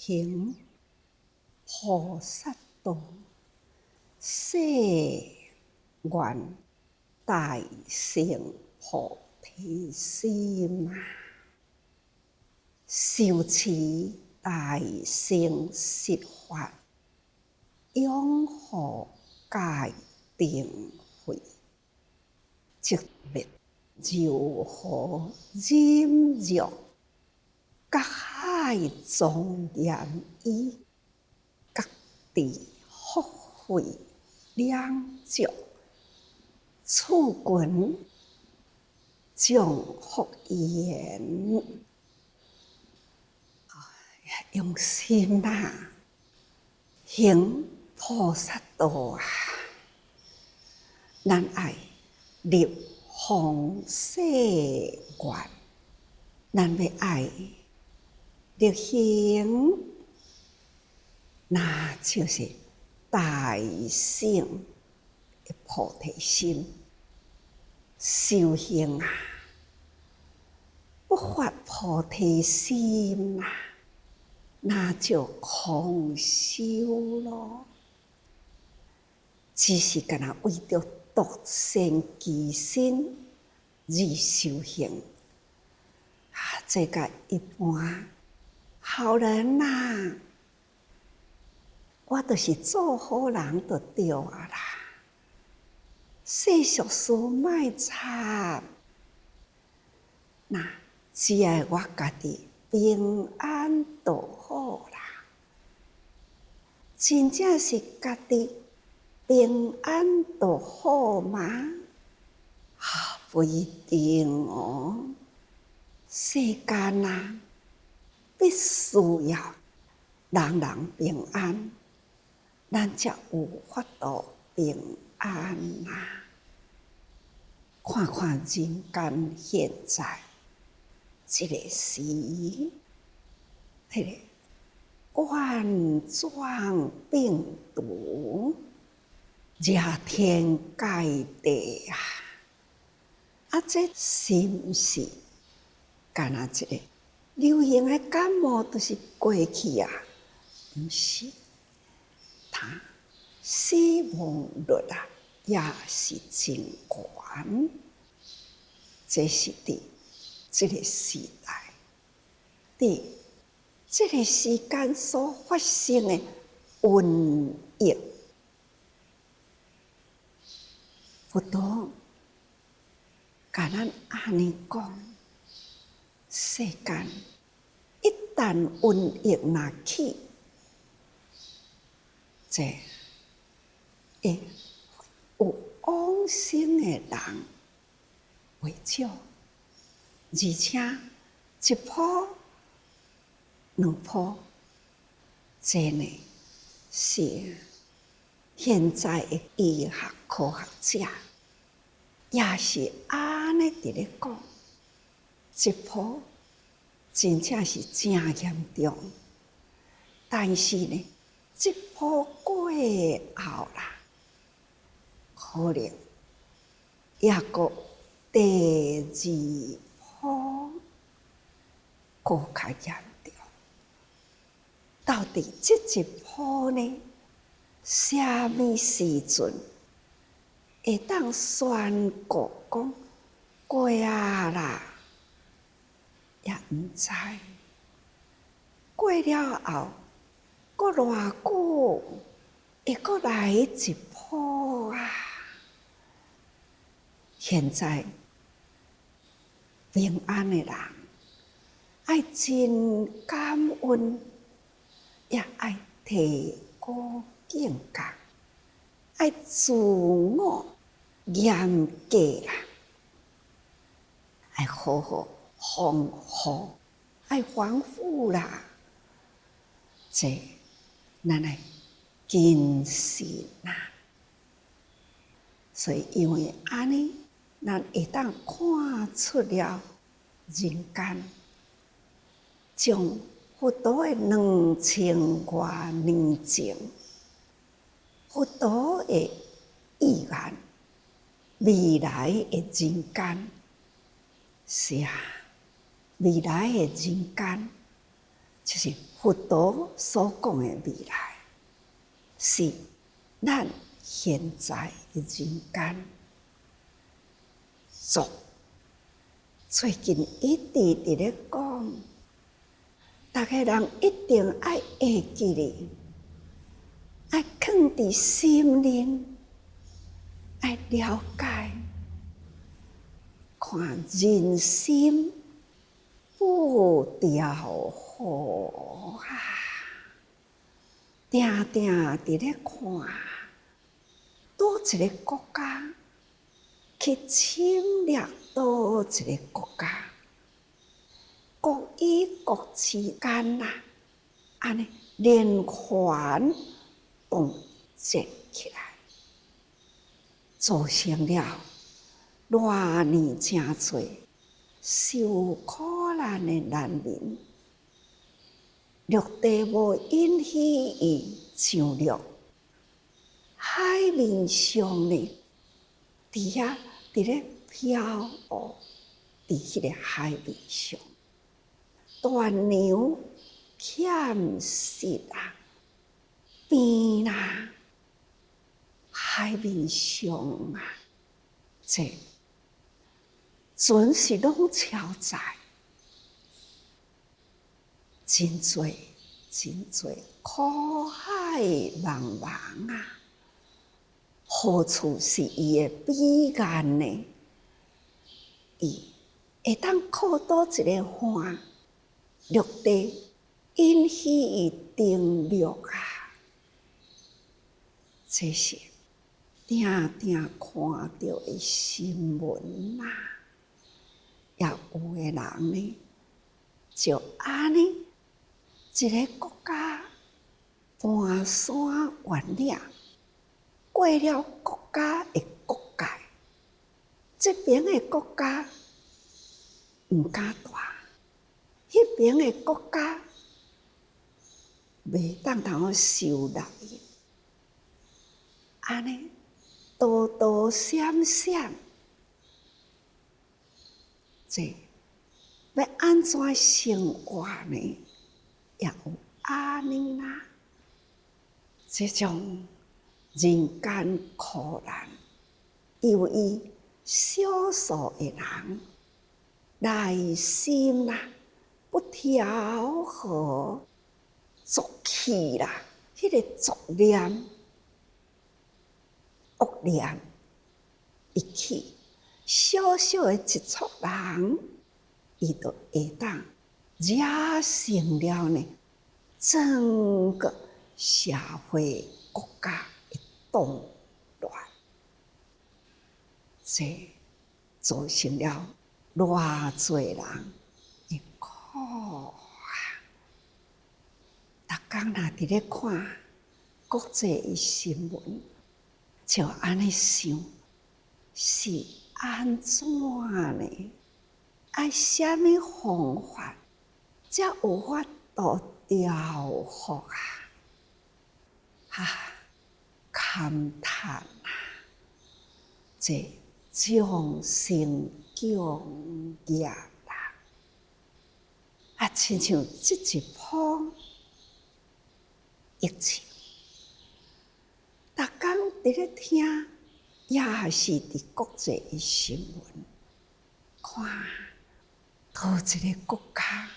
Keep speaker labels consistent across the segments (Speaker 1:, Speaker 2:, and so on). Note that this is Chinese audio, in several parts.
Speaker 1: 行菩萨道，誓愿大成菩提心啊！受持大乘实法，拥护戒定慧，寂灭柔和忍辱，各海庄严意，各地福慧两足，处群众福言。用心啊，行菩萨道啊！咱爱立弘誓愿，咱要爱立行，那就是大乘的菩提心。修行啊，不发菩提心啊，那就空修咯。只是干那为着独善其身而修行啊，这个一般好人啊，我就是做好人就对啊啦。世俗事莫插，那只要我家己平安就好啦。真正是家己平安就好吗？不一定哦。世间啊，必须要人人平安，咱才有法度平安啊！看看人间现在这个时，迄个冠状病毒热天盖地啊！这是毋是干那一个流行的感冒就是过去啊？毋是，它死亡率啊也是真悬。这是伫这个时代，伫这个时间所发生的瘟疫，佛陀甲咱安尼讲：世间一旦瘟疫若起，这会有往生的人为少，而且一波、两波，这呢是现在的医学科学者也是安尼伫咧讲，一波真正是真严重，但是呢，这波过后啦，可能也阁第二波阁较严重。到底这一波呢，啥物时阵会当宣告讲过啊啦？也毋知过了后，阁偌久会阁来一波啊？现在平安的人，爱真感恩，也爱提高境界，爱自我严格啦，爱好好防护，爱防护啦。这咱来谨慎啦。所以因为安尼，咱会当看出了人间将佛陀的2000多年前，佛陀的预言，未来的人间是啊，未来的人间就是佛陀所讲的未来，是咱现在的人间做。最近一直伫咧讲，大家人一定要会记哩，要放伫心灵，要了解，看人心步调好啊，定定伫咧看，倒一个国家去侵略倒一个国家，国与国之间啊，安尼连环动结起来，造成了偌年真多受苦难的难民。陆地无允许伊上陆，海面上呢，伫遐伫咧漂浮，伫迄个海面上，断牛欠食啊，边啊，海面上啊，这船是拢超载，真多真多苦海茫茫啊！好处是伊的彼岸呢，伊会当靠倒一个岸，陆地允许伊登陆啊！这是定定看到的新闻啊，也有的人呢，就安尼一个国家搬山越岭，过了国家的国界，这边的国家毋敢大，迄边的国家袂当通收纳伊，安尼躲躲闪闪，这要安怎生活呢？也有安尼啦，这种人间苦难，由于少数的人内心啦不调和，浊气啦，迄个浊念、恶念一起，小小的一撮人，伊就会当惹成了呢整个社会国家的动乱，这造成了偌侪人的苦啊！逐工若伫咧看国际的新闻，就安尼想，是安怎呢？爱啥物方法，才有法度调伏啊？感叹啊！这众生共业啦！亲像这一波疫情，逐工伫咧听，也是伫国际的新闻，看倒一个国家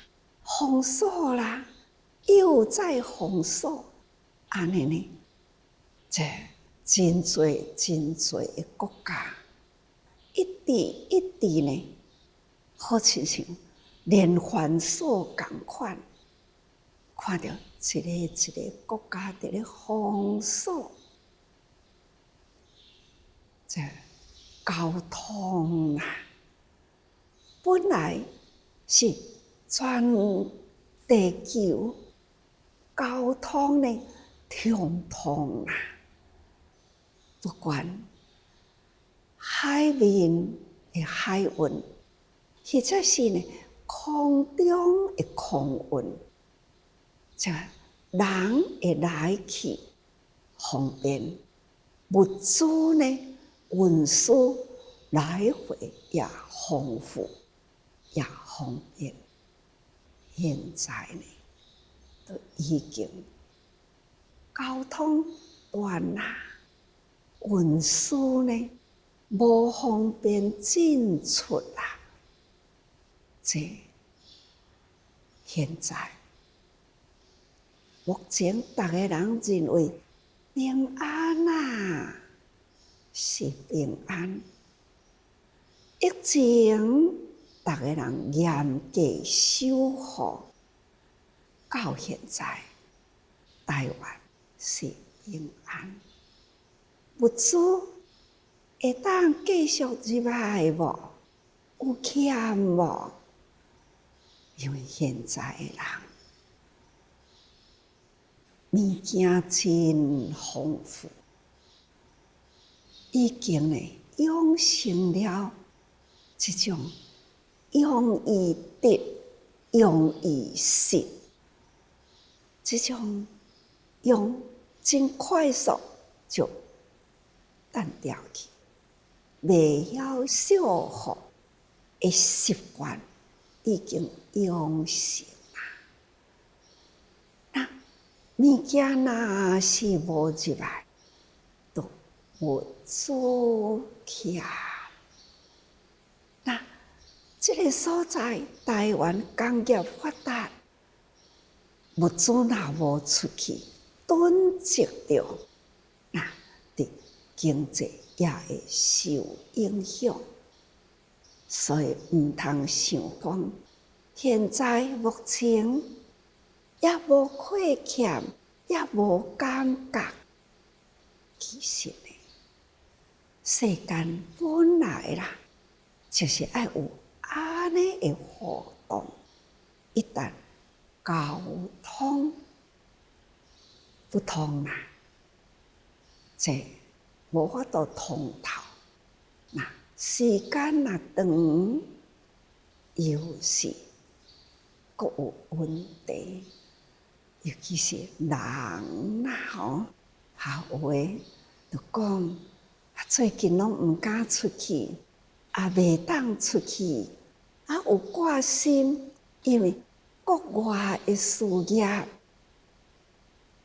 Speaker 1: 封锁啦，又再封锁，安尼呢？这真侪真侪的国家，一直呢，好亲像连环锁共款，看到一个国家伫咧封锁，这交通啊，本来是全地球交通呢畅通啊，不管海面的海运，或者是呢空中的空运，这人的来去方便，物资呢运输来回也丰富也方便。现在呢，都已经交通断啦，运输呢无方便进出啦。这现在目前大家人认为平安啊，是平安。疫情大家人严格守护，到现在台湾是平安。物资会当继续入来无？有欠无？因为现在的人物件真丰富，已经养成了这种容易得、容易失，这种用真快速就淡掉去，袂晓守护的习惯已经养成啦。那物件若是无入来，都无阻欠。那这个所在，台湾工业发达，物资若无出去，囤积着，那伫经济也会受影响。所以毋通想讲，现在目前也无亏欠，也无感觉。其实呢，世间本来啦，就是爱有安尼的活动。一旦交通不通啦，这无法度通透。那时间若长，又是各有问题。尤其是人啦吼，有诶就讲，最近拢毋敢出去，也袂当出去，有挂心，因为国外诶事业，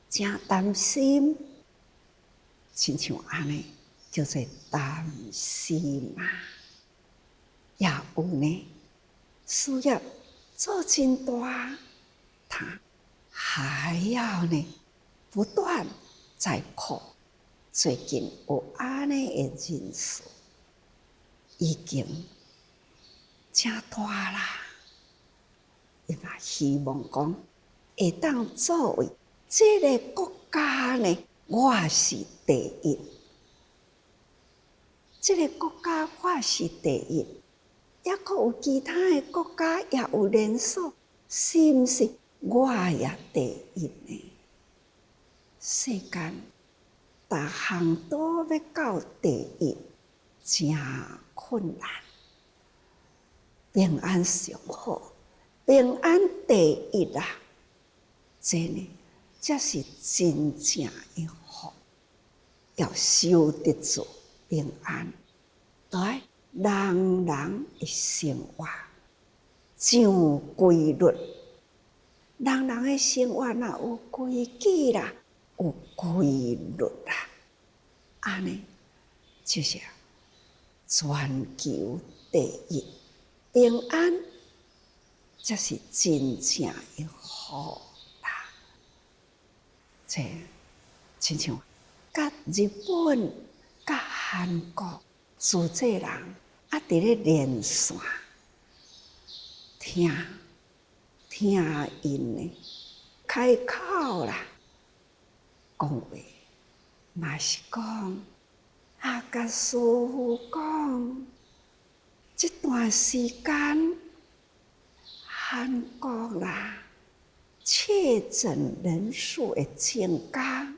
Speaker 1: 真担心，亲像安尼。叫做担心嘛，也有呢，事业做真大，他还要呢不断在扩。最近有安尼的人数，已经真大啦。伊嘛希望讲，会当作为这个国家呢，我是第一。这个国家我是第一，也阁有其他的国家也有连锁，是毋是我也第一呢？世间逐项都要到第一，真困难。平安上好，平安第一啦！这呢，才是真正的福。要守得住平安，就爱人人的生活上规律。人人的生活若有规矩啦，有规律啦，安尼就是全球第一。平安才是真正的好啦。这亲像甲日本、甲韩国自这人啊，伫咧连线听因呢开口啦，讲话嘛是讲甲师父讲，这段时间韩国啦确诊人数会增加。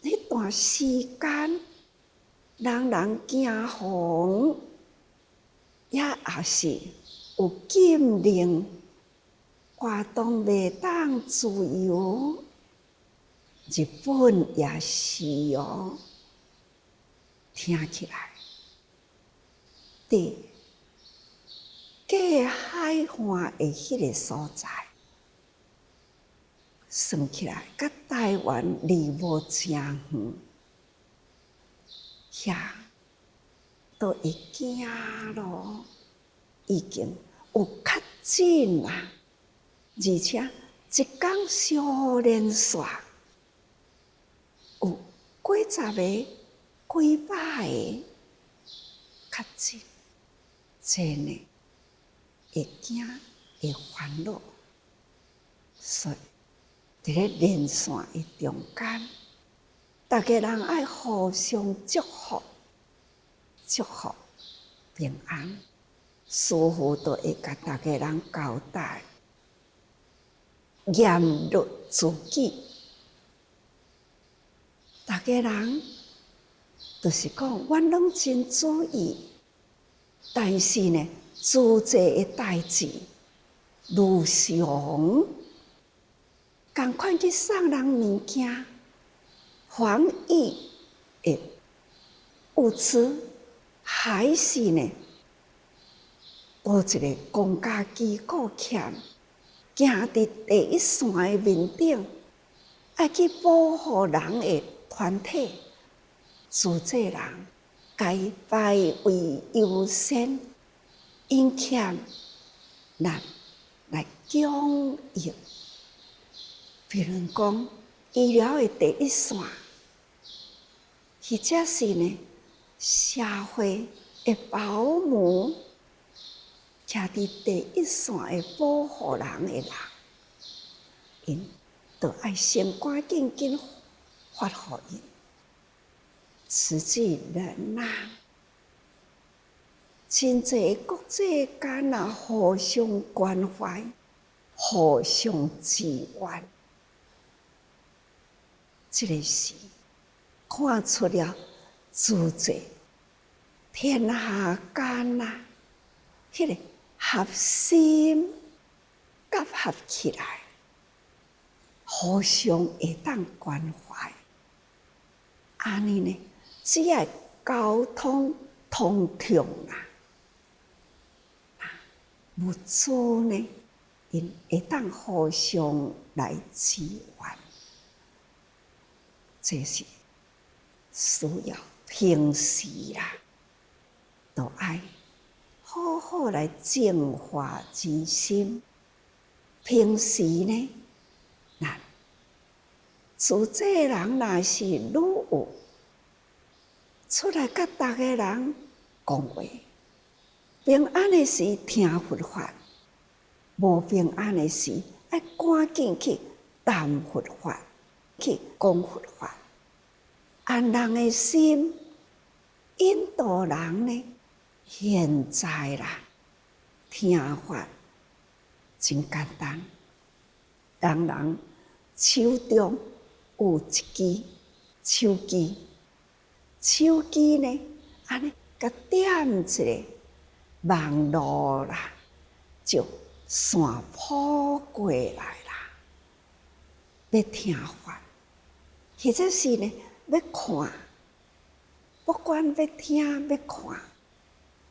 Speaker 1: 那段时间，人人惊慌，也是有禁令，活动袂当自由。日本也是哦，听起来，伫隔海岸的迄个所在，算起来，甲台湾离无诚远，遐都会行咯，已经有较近啦，而且一天小连续有几十个、几百个较近，真诶会惊会烦恼，所以伫咧连线诶中间，大家人爱互相祝福，祝福平安，师父都会甲大家人交代，严律自己。大家人就是讲，阮拢真注意，但是呢，自济诶代志，如常共款去送人物件，防疫诶物资，还是呢，多一个公家机构欠，行伫第一线诶面顶，爱去保护人诶团体，自济人该排位优先，因欠咱来供应。比如讲，医疗的第一线，或者是呢，社会的保姆，徛伫第一线的保护人的人，因就爱先赶紧发互因。慈济人啊，真济国际间啊，互相关怀，互相支援。这个是看出了自济天下间啊，迄个合心结合起来，互相会当关怀。安尼呢，只要交通通畅啦，物资呢，因会当互相来支援。这是需要平时啦，都爱好好来净化自心。平时呢，咱自济人若是愈有出来甲大家人讲话，平安的时听佛法，无平安的时爱赶紧去谈佛法，去讲佛法。安人的心，引导人呢，现在啦，听法真简单，人手中有一支手机，手机呢，安尼甲点一个网络啦，就线铺过来啦。要听法，或者是呢，要看，不管要听要看，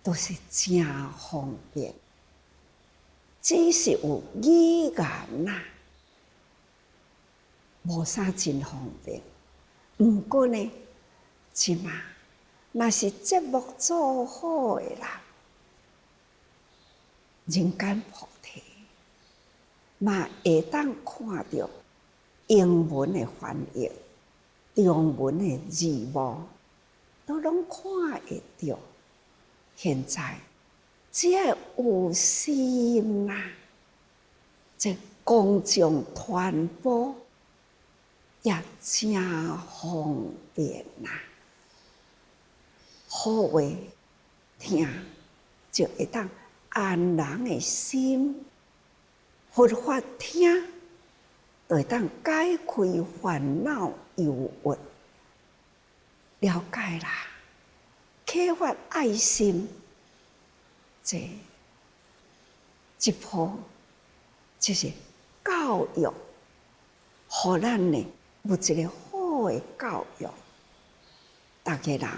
Speaker 1: 都是真方便。只是有语言啦，无啥真方便。不过呢，即嘛，若是节目做好的啦，人间菩提嘛会当看到英文的翻译、中文的字幕，都拢看会到。现在只要有心啦，这公众传播也真方便啦。好话听，就会当安人的心；佛法听，就会当解开烦恼忧郁。了解啦，启发爱心，这一步就是教育，互咱呢有一个好的教育。大家人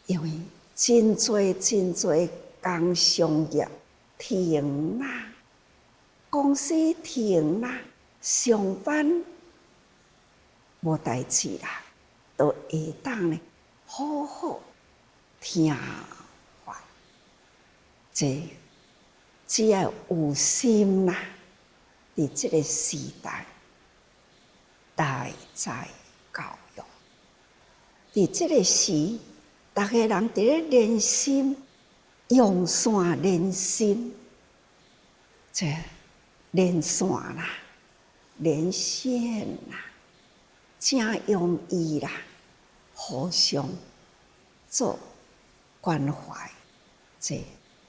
Speaker 1: 因为真多工商业停啦，公司停啦，上班无代志啦，都会当呢好好听话。这只要有心啦，伫这个时代，代在教育，伫这个时，大家人伫咧练心，用线练心，这连线啦，连线啦，真容易啦，互相做关怀，这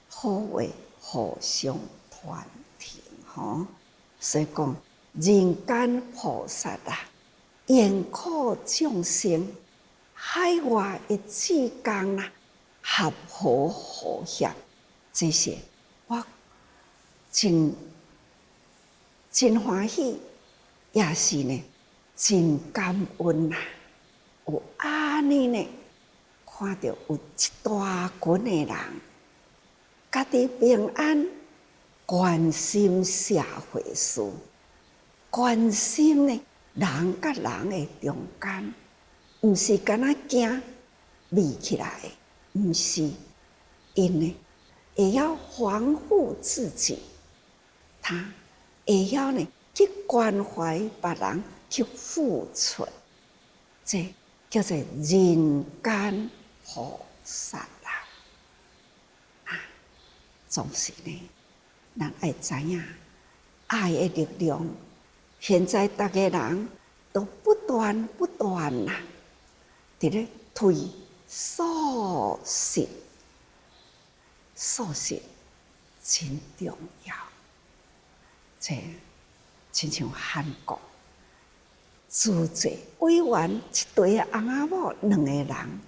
Speaker 1: 好话互相传听吼。所以讲，人间菩萨啊，愿苦众生，海外的志工啦，合和和谐，这些我真欢喜，也是呢，真感恩呐。有安尼呢，看到有一大群的人，家己平安，关心社会事，关心呢人甲人的中间，毋是干那惊密起来，毋是因呢，也要防护自己，他也要呢去关怀别人，去付出，这叫做人间菩萨啦。总是呢，人爱知影爱的力量。现在大家人都不断啦，伫咧推素食，素食真重要。这亲像韩国，主席委员一对翁仔某两个人，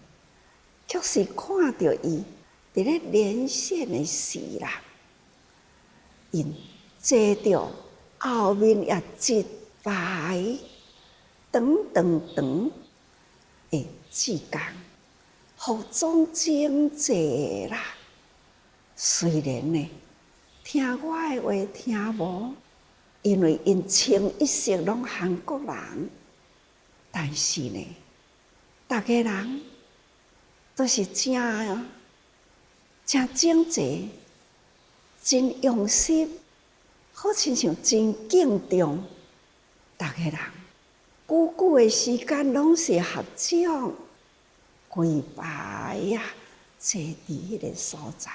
Speaker 1: 确实看到伊伫咧连线的时啦，因坐着后面也一排长的志工，服装整齐啦。虽然呢，听我的话听无，因为因清一色拢韩国人，但是呢，大家人都是真整齐，真用心，好亲像真敬重大家人。久的时间拢是合掌，跪拜呀，坐伫迄个所在。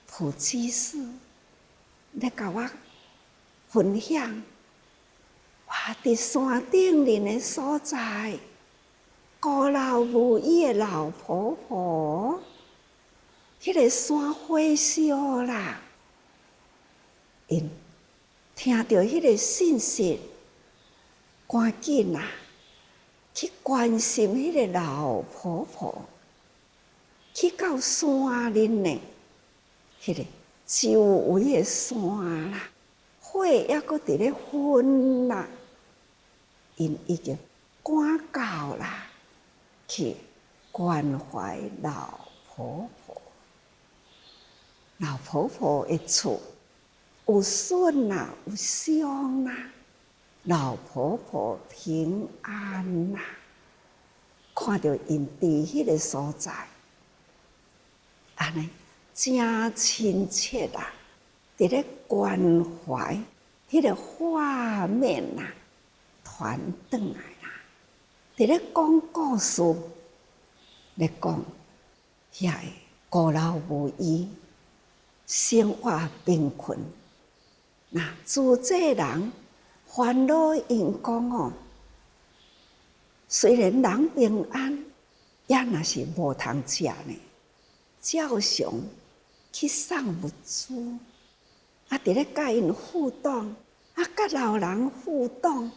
Speaker 1: 普居士咧甲我分享，我伫山顶林的所在，古老无依的老婆婆，迄个山火烧啦，因听到迄个信息，赶紧啊去关心迄个老婆婆，去到山林呢。迄个周围的山啦，火还阁伫咧熏啦，因已经赶到啦，去关怀老婆婆。老婆婆的厝有损啦，有伤啦，老婆婆平安啦，看到因伫迄个所在，安尼。真亲切啦，伫咧关怀迄个画面啦，传转来啦，伫咧讲故事，咧讲遐个古老无依、生活贫困，那自济人烦恼因讲哦，虽然人平安，也若是无通食呢，照常。去送物资，伫咧甲因互动，甲老人互动，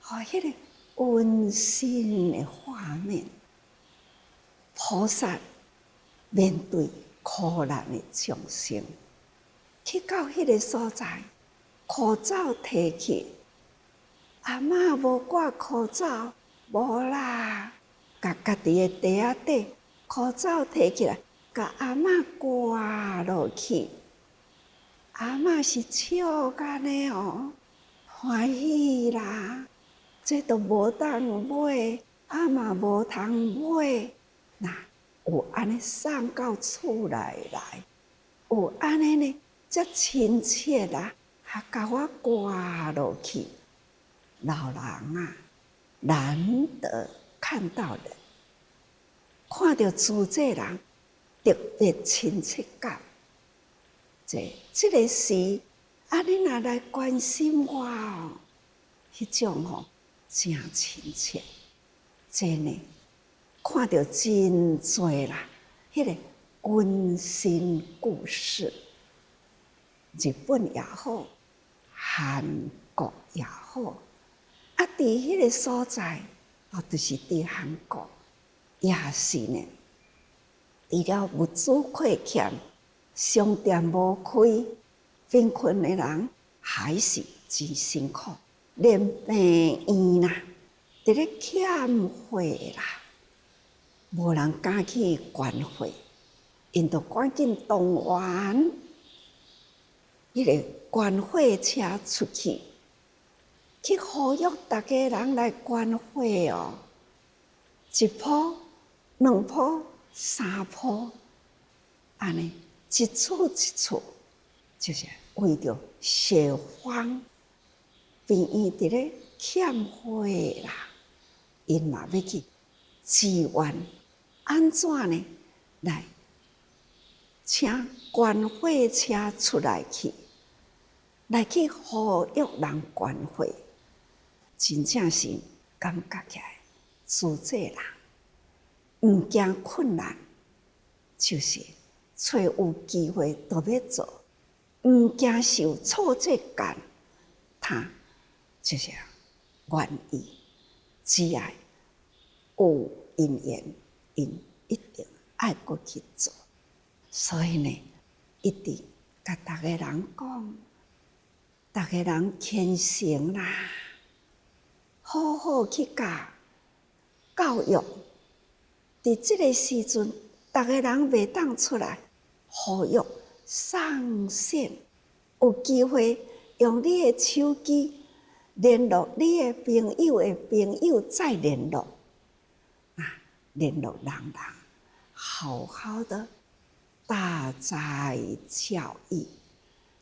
Speaker 1: 迄个温馨的画面。菩萨面对苦难的众生，去到迄个所在，口罩摕起，阿嬷无挂口罩，无啦，甲家己的地仔底口罩摕起来。甲阿嬷挂落去，阿嬷是笑安尼哦，欢喜啦，这都无当买，嘛无通买。那有安尼送到厝内来，有安尼呢，遮亲切啦，还甲我挂落去。老人啊，难得看到人，看到自这人，特别亲切感。这个是安尼若来关心我哦，迄种吼真亲切。真呢，看到真多啦，迄个温馨故事，日本也好，韩国也好，啊，伫迄个所在，就是伫韩国，也是呢。除了物资匮欠，商店无开，贫困的人还是真辛苦，连病院啦，伫咧欠费啦，无人敢去管费，因着赶紧动员迄个管费车出去，去呼吁大家人来管费哦，一铺、两铺、三铺，安尼一厝一厝，就是为着小方病院伫咧欠费啦，因嘛要去支援，安怎呢？来请管费车出来去，来去呼吁人管费，真正是感觉起来，自这人毋惊困难，就是找有机会都要做，毋惊受挫折感，他就是愿意，只要有因缘，因一定爱过去做。所以呢，一直甲大家人讲，大家人虔诚啦，好好去教育。伫这个时阵，大家人袂当出来呼吁上线，有机会用你的手机联络你的朋友的朋友，再联络联络人，好好的大哉教育，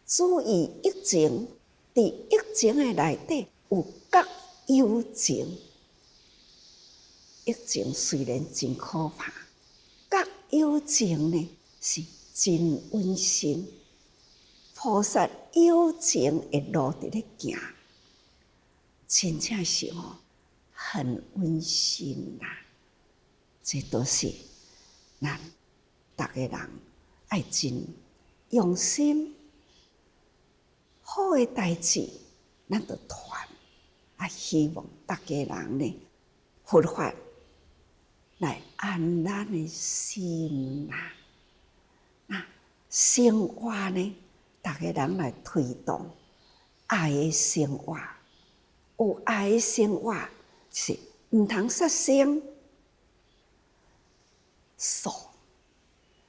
Speaker 1: 注意疫情，伫疫情的内底有觉友情。疫情虽然真可怕，觉友情呢是真温馨。菩萨友情的路伫咧行，真正是很温馨啦。这都是咱大家人爱真用心，好的代志，咱就传。希望大家人呢，佛法来安咱的心啦。生活呢，大家人来推动爱的生活，有爱的生活是毋通杀生。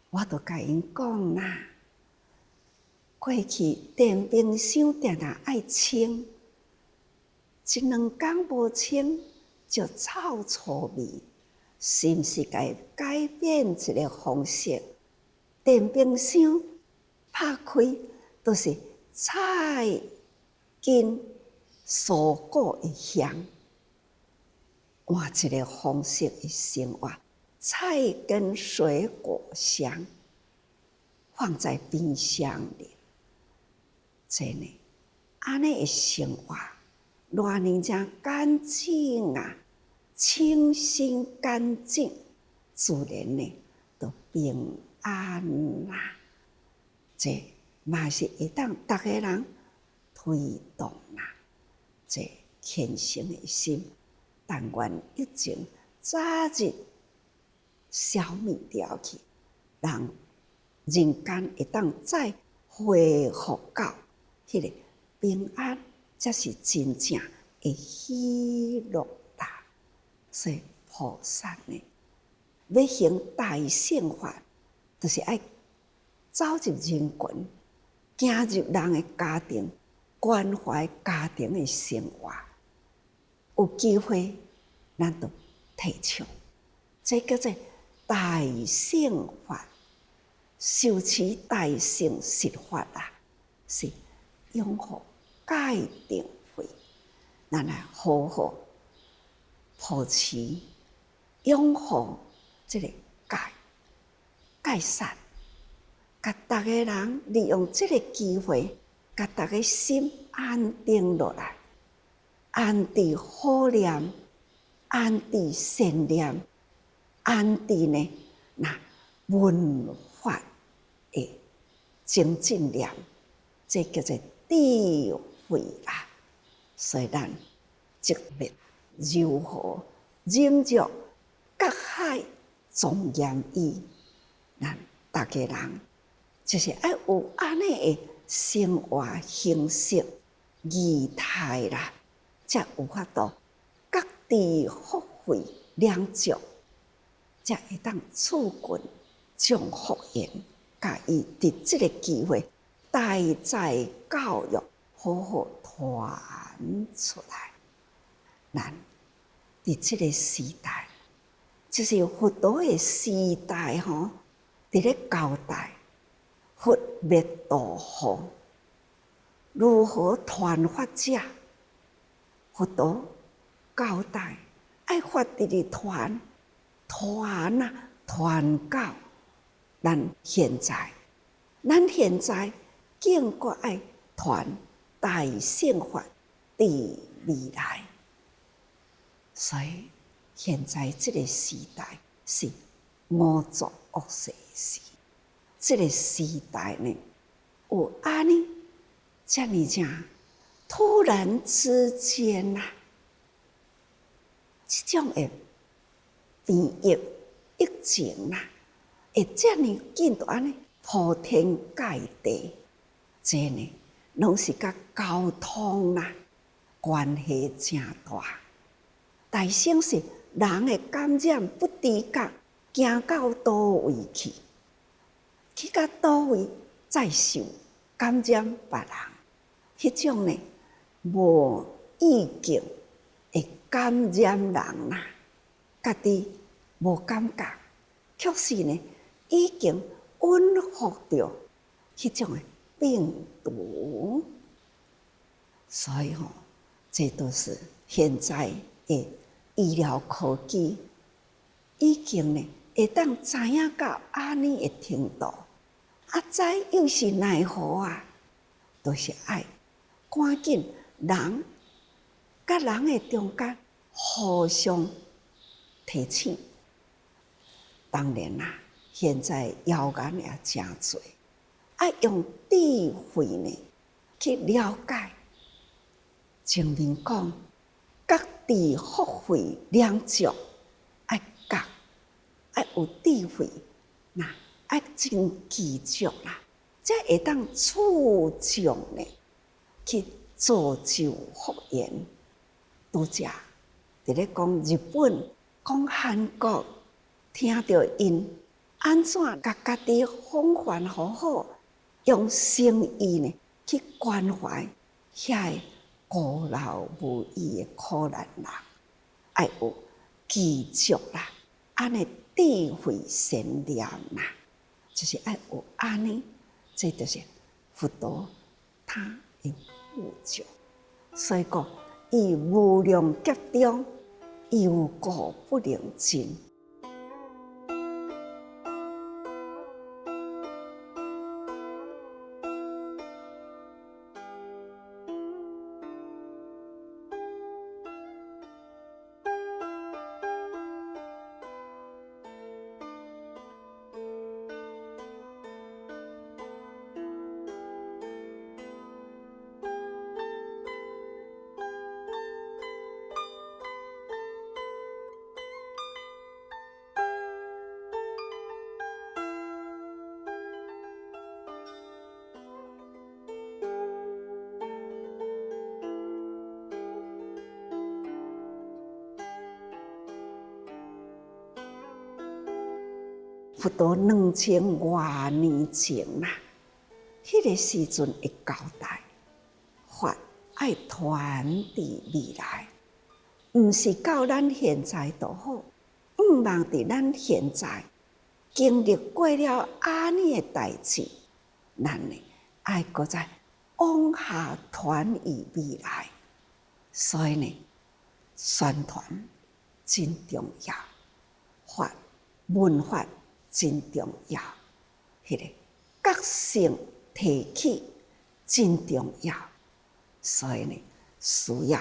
Speaker 1: 我都甲因讲啦，过去电冰箱定定爱清，一两工无清就臭臭味，是毋是该改变一个方式？电冰箱拍开都是菜根、蔬果的香，换一个方式的生活。菜跟水果香放在冰箱里，真的，安尼的生活，偌尼正干净啊，清新干净，自然呢就平安啦。这嘛是会当大家人推动啦，这虔诚的心，但愿疫情早日消灭掉去，让人间会当再恢复到迄个平安，才是真正的喜乐啦。所以菩萨呢，要行大乘法，就是爱走入人群，走入人的家庭，关怀家庭的生活，有机会咱就提倡，这叫做大乘法，修持大乘实法啊，是拥护戒定慧，咱来好好保持拥护这个戒善，甲大家人利用这个机会，甲大家心安定落来，安置好念，安置善念，安置呢那文法的精进念，这叫做智慧啦。所以咱积力柔和忍辱各海庄严意，咱大家人就是要有安尼的生活形式仪态啦，才有法度各地福慧良足，才会当赐群众福缘，甲伊伫即个机会代在教育好好传出来。咱伫即个时代，就是佛陀的时代吼，伫咧交代佛灭度后如何传法者，佛陀交代爱发直直传到咱现在，更搁爱传大乘法伫未来。所以现在这个时代是五浊恶世时，这个时代呢，有安尼遮尔正突然之间呐，这种的变异疫情呐，会遮尔紧就安尼铺天盖地，这呢拢是甲交通啦关系真大。大省是人的感染不知觉，行到倒位去到倒位再受感染别人，迄种呢无意境会感染人啦，家己无感觉，却是呢已经温服着迄种的病毒。所以这都是现在的医疗科技已经呢会当知影到安尼的程度，知又是奈何啊？都是爱赶紧人甲人的中间互相提醒。当然啦，现在谣言也真多，爱用智慧呢去了解，证明讲各地福慧良足，爱觉爱有智慧，那爱真记住啦，才会当促众呢去造就福缘。拄则伫咧讲日本、讲韩国，听到因安怎甲家己风范好好，用诚意呢去关怀遐孤老无依的可怜人，爱有记住啦，安尼智慧善念啦，就是爱有安尼，这就是佛陀他的富足。所以讲，以无量劫中，犹故不能尽。佛陀2000多年前啦，迄个时阵会交代，法爱传递未来，毋是到咱现在就好，毋茫伫咱现在经历过了安尼的代志，咱呢爱搁再往下传于未来。所以呢，宣传真重要，文化真重要，迄个觉醒提起真重要。所以呢，需要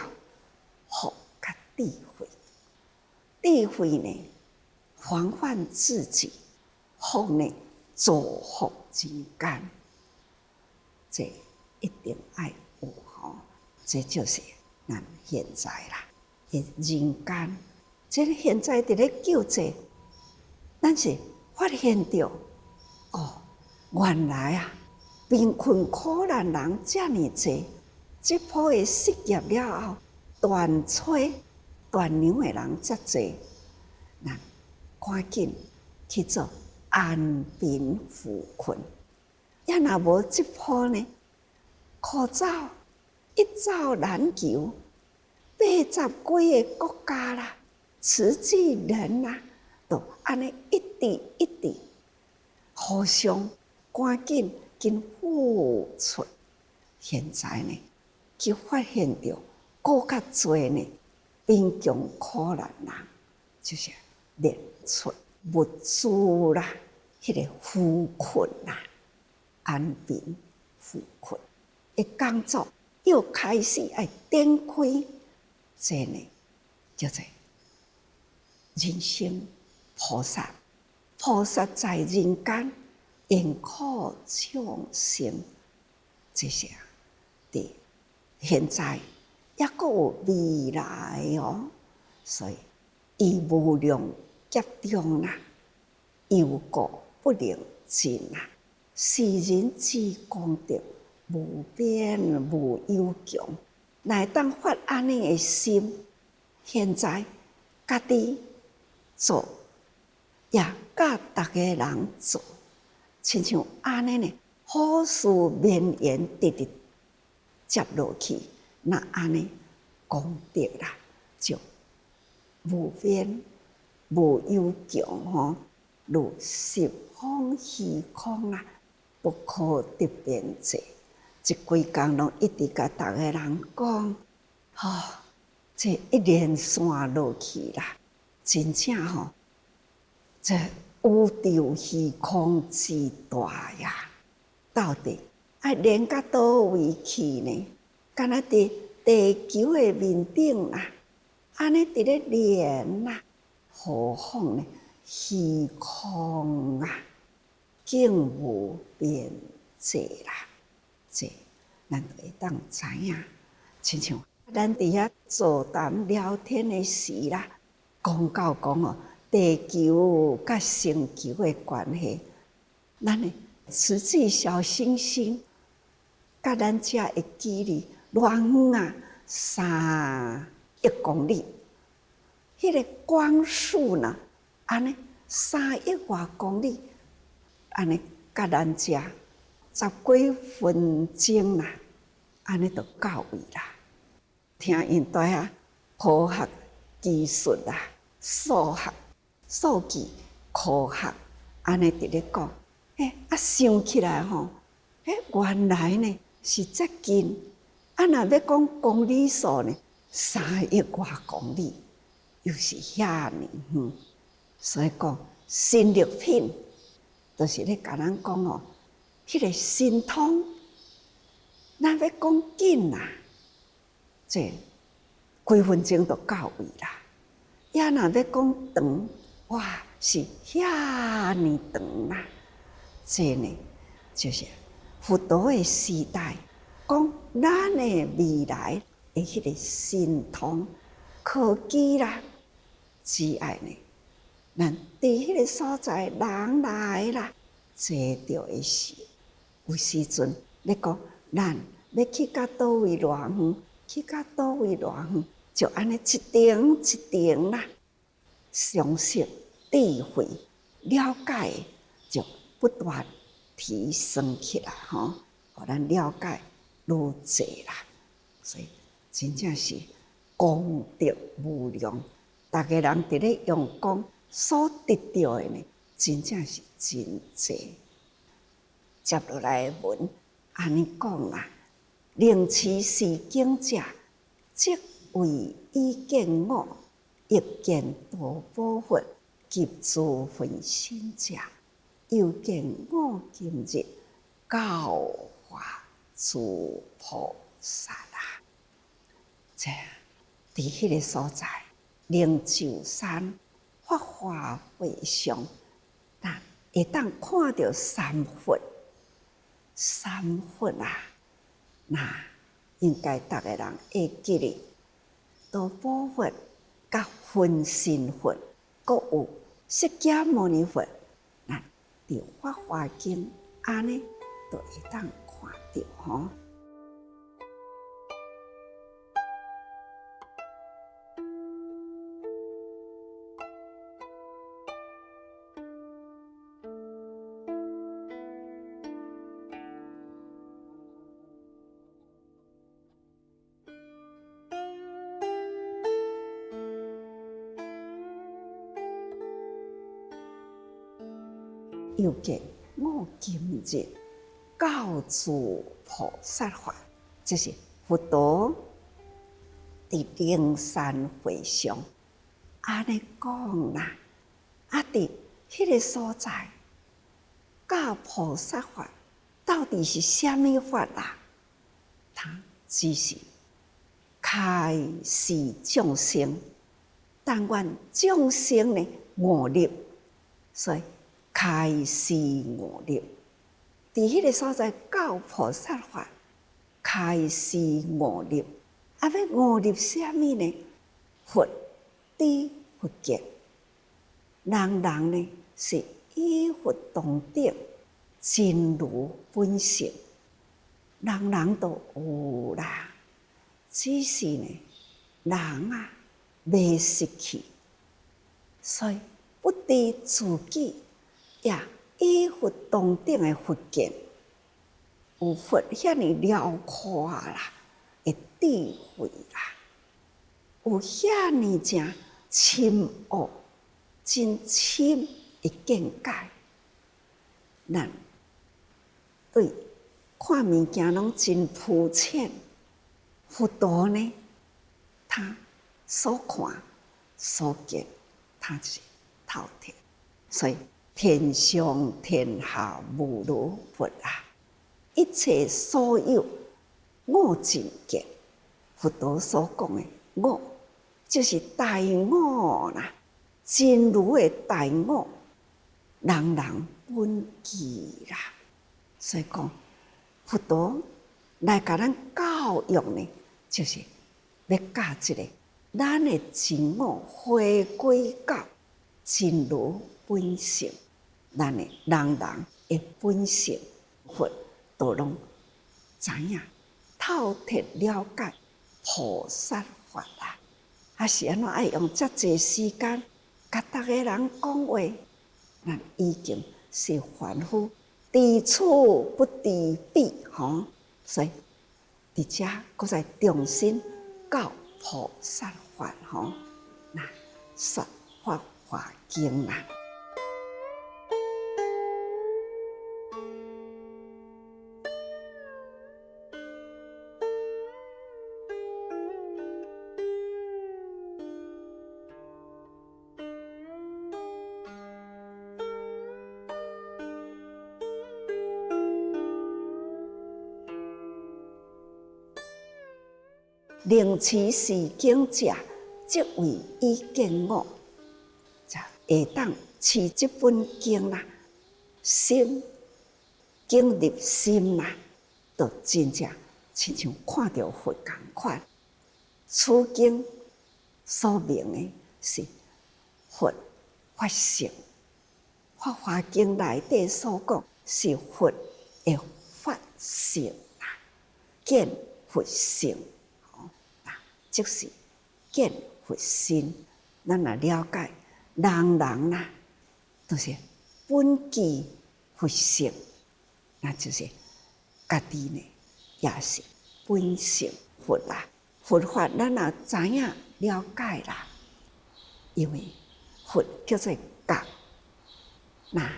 Speaker 1: 福甲智慧。智慧呢，防范自己；福呢，造福人间。这一定爱有吼，这就是咱现在啦，人间。这现在伫咧救济，咱是发现到哦，原来啊，贫困苦难人遮尔济。这波的失业了后，断炊断粮的人遮济，咱赶紧去做安贫扶困。要若无这波呢，口罩一罩难求，80几个国家啦，慈济人啦，都安尼一直一直互相赶紧付出。现在呢，就发现到更较侪呢，贫穷苦难人，就是列出物资啦，迄个扶困啦，安贫扶困的工作又开始要展开，这呢叫做人生菩萨，菩萨在人间，愿苦众生，这些的现在也阁有未来哦，所以伊无量劫中啦，忧国不能尽啦，世人之功德无边无有穷，乃当发安尼的心。现在家己做，也甲逐个人做，亲像安尼呢，好事绵延直直接落去，那安尼功德啦，就无边无有穷吼，如十方虚空啦，不可得边际。这几工拢一直甲逐个人讲，这一连串落去啦，真正吼，这宇宙虚空之大呀，到底要连到倒位去呢？敢若伫地球的面顶啦，安尼伫咧连啦，何况呢？虚空啊，竟无边际啦！这咱就会当知影，亲像咱伫遐座谈聊天的时啦，讲到讲哦，地球甲星球的关系，咱的慈济小星星，甲咱遮的距离偌远啊，3亿公里，迄个光速呢，安尼3亿外公里，安尼甲咱遮10几分钟啦，安尼就到位啦。听因在啊，科学技术啦、数学、数据、科学，安尼伫咧讲，想起来吼，原来呢是遮近。若要讲公里数呢，3亿外公里，又是遐尼远。所以讲新力品，就是咧甲咱讲哦，迄个神通，咱要讲紧啦，这几分钟就到位啦。也若要讲长，哇，是遐尼长啦。这呢，就是佛陀的时代，讲咱的未来的迄个神通科技啦，只爱呢。咱伫迄个所在，人来啦，坐着的时，有时阵咧讲，咱要去到倒位偌远，去到倒位偌远，就安尼一点一点啦，常识、智慧、了解，就不断提升起来吼，互咱了解愈济啦。所以真正是功德无量。大家人伫咧用功所得到的呢，真正是真济。接落来的文安尼讲啦：令其是经者，即为已见我，亦见多宝佛，及诸分身者，又见我今日教化诸菩萨啦。这伫迄个所在，灵鷲山法华会上，但会当看到三佛。三佛啊，那应该逐个人会记哩。多宝佛、甲分身佛，阁有释迦牟尼佛，那伫法华经安尼都会当看到吼。又见我今日教诸菩萨法，这是佛陀伫灵山会上安尼讲啦。啊，伫迄个所在教菩萨法到底是虾米法啦？他只是开示众生，但愿众生呢悟入，所以开示悟入。伫迄个所在教菩萨法，开示悟入。啊，要悟入虾米呢？佛知佛见，人人呢是依佛同等，真如本性，人人都有啦。只是呢，人啊未失去，所以不知自己也依佛同等的佛见，有佛遐尼辽阔啦的智慧啦，有遐尼正深奥、真深的见解，咱对看物件拢真肤浅。佛陀呢，他所看所见，他是透彻，所以天上天下无如佛啊！一切所有我净见，佛陀所讲的我，就是大我啦，真如的大我，人人本具啦。所以讲，佛陀来甲咱教育呢，就是要教一个咱的真我回归到真如本性，咱的人人的本性，佛都拢知影透彻了解菩萨法啦。啊是安怎爱用遮济时间，甲逐个人讲话，咱已经是凡夫，知此不知彼，吼。所以伫遮搁再重新教菩萨法，吼，那说法华经啦。令其是经者，即为已见我。就会当持这本经啦，心经入心啦，就真正亲像看到佛同款。此经所明的是佛法性，《法华经》内底所讲是佛的法性啦，见佛性。即是见佛身，咱若了解人人啦，都是本具佛性，那就是家己呢也是本性佛啦，佛法咱也知影了解啦，因为佛叫做觉，那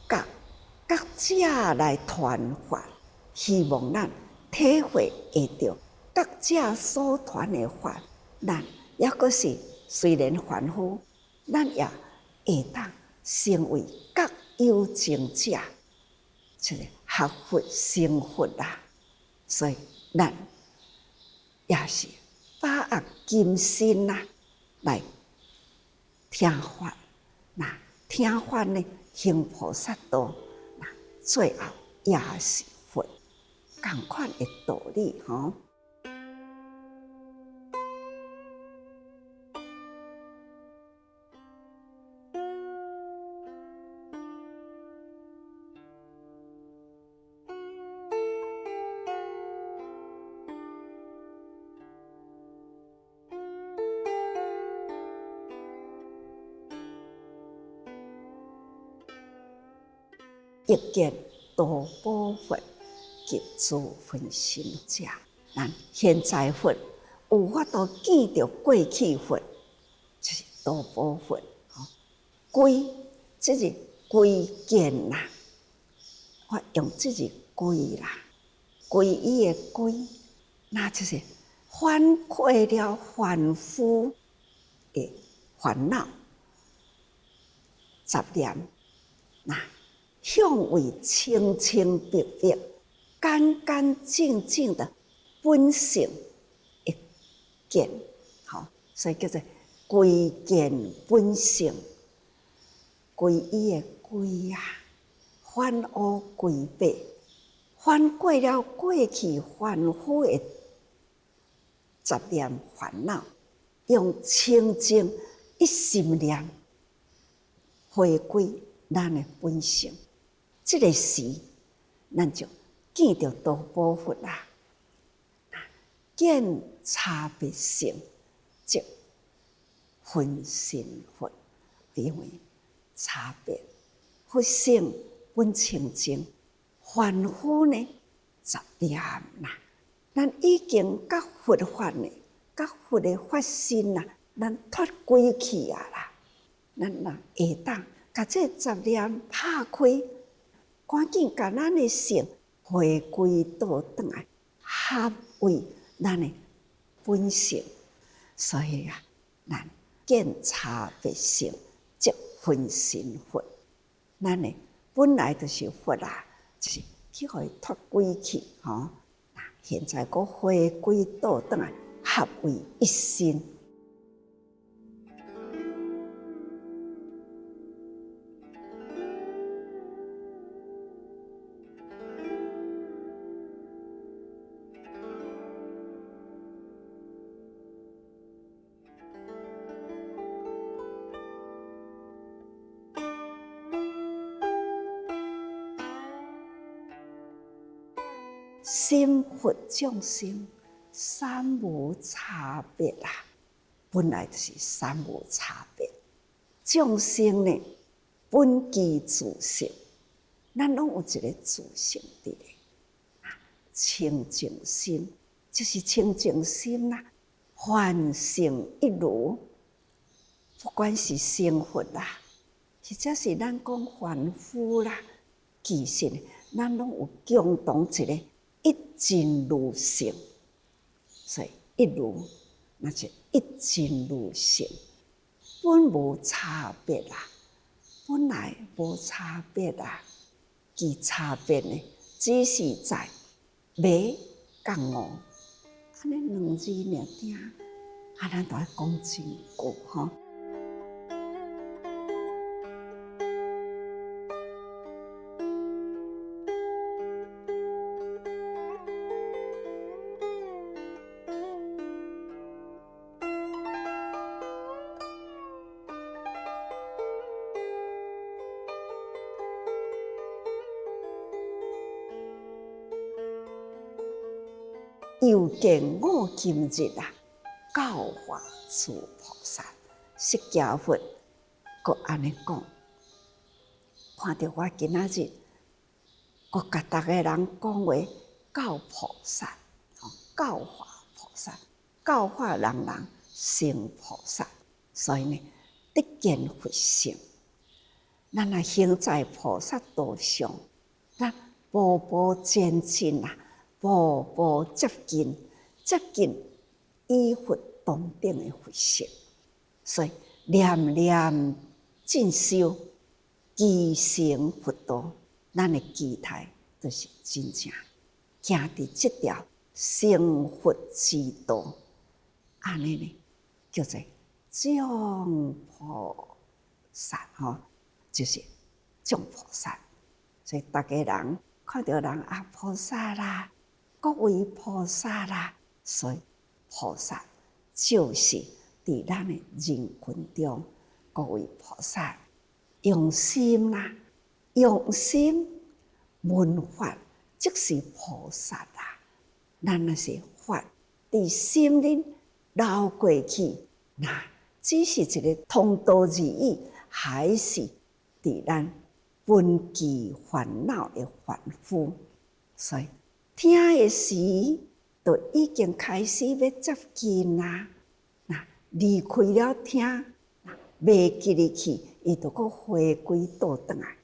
Speaker 1: 觉者来传法，希望咱体会会到觉者所传的法，咱也阁是虽然凡夫，咱也会当成为觉有情者，就是学佛成佛啦。所以咱也是把握今生啦，来听法。那听法呢，行菩萨道，那最后也是佛，同款的道理吼。一见多宝佛，即诸分心者。咱现在佛有法度见到过去佛，就是多宝佛。归，即是归见啦。我用即是归啦，归依的归，那就是反过了凡夫的烦恼杂念，那向为清清白白、干干净净的本性一见，好，所以叫做归见本性，归依的归啊，反乌归白，反过了过去凡夫的杂念烦恼，用清净一心念回归咱的本性。这个时，咱就见到多宝佛啦。见差别性，即分心佛，因为差别佛性本清净，凡夫呢杂念啦。咱已经甲佛法呢，甲佛的法身啦，咱脱归去啊啦。咱若会当甲这杂念拍开。赶紧甲咱的性回归倒转来，合为咱的本性。所以啊，咱见差别性，即分身佛。咱呢本来就是佛啦，就是去互伊脱归去吼。现在佫回归倒转来，合为一心。心佛众生三无差别啦，本来就是三无差别。众生呢，本具自性，咱拢有一个自性伫咧。清净心就是清净心啦，凡圣一如，不管是成佛啦，或者是咱讲凡夫啦，其实咱拢有共同一个。一真如性，所以一如那就一真如性，本无差别啦，本来无差别啦，其差别呢，只是在白甲乌，安尼两字尔听，咱都要讲真久吼。又见我今日啊，教化诸菩萨，释迦佛，佮安尼讲，看到我今仔日，佮甲逐个人讲话，教菩萨，教化萨，教化人人成菩萨。所以呢，得见佛性，咱若行在菩萨道上，咱步步前进啊，步步接近与佛同等的佛性。所以念念进修，即成佛道。咱的期待就是真正行伫这条成佛之道，安尼呢叫做众菩萨吼，就是众菩萨。所以大家人看到人啊，菩萨啦，各位菩萨啦，所以菩萨就是伫咱的人群中，各位菩萨用心啦，用心闻法，即是菩萨啦。咱若是法伫心里流过去，那只是一个通道而已，还是伫咱分歧烦恼的凡夫。所以听的时，就已经开始要接近啦。那离开了听，袂记入去，伊就搁回归倒转来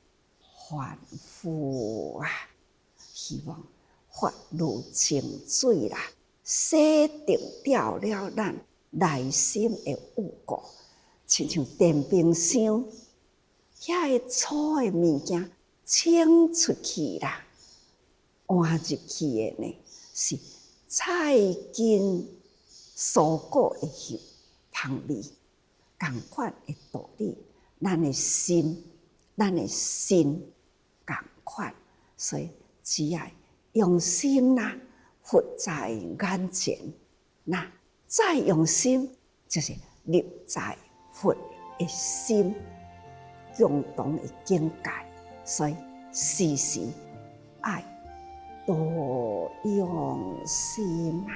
Speaker 1: 凡夫啊！希望法如清水啦，洗净掉了咱内心的污垢，亲像电冰箱，遐个粗的物件清出去啦，换入去的呢是菜根蔬果的香味，同款的道理。咱的心同款，所以只要用心啦，佛在眼前。那再用心，就是立在佛的心共同的境界。所以时时爱多用心啊！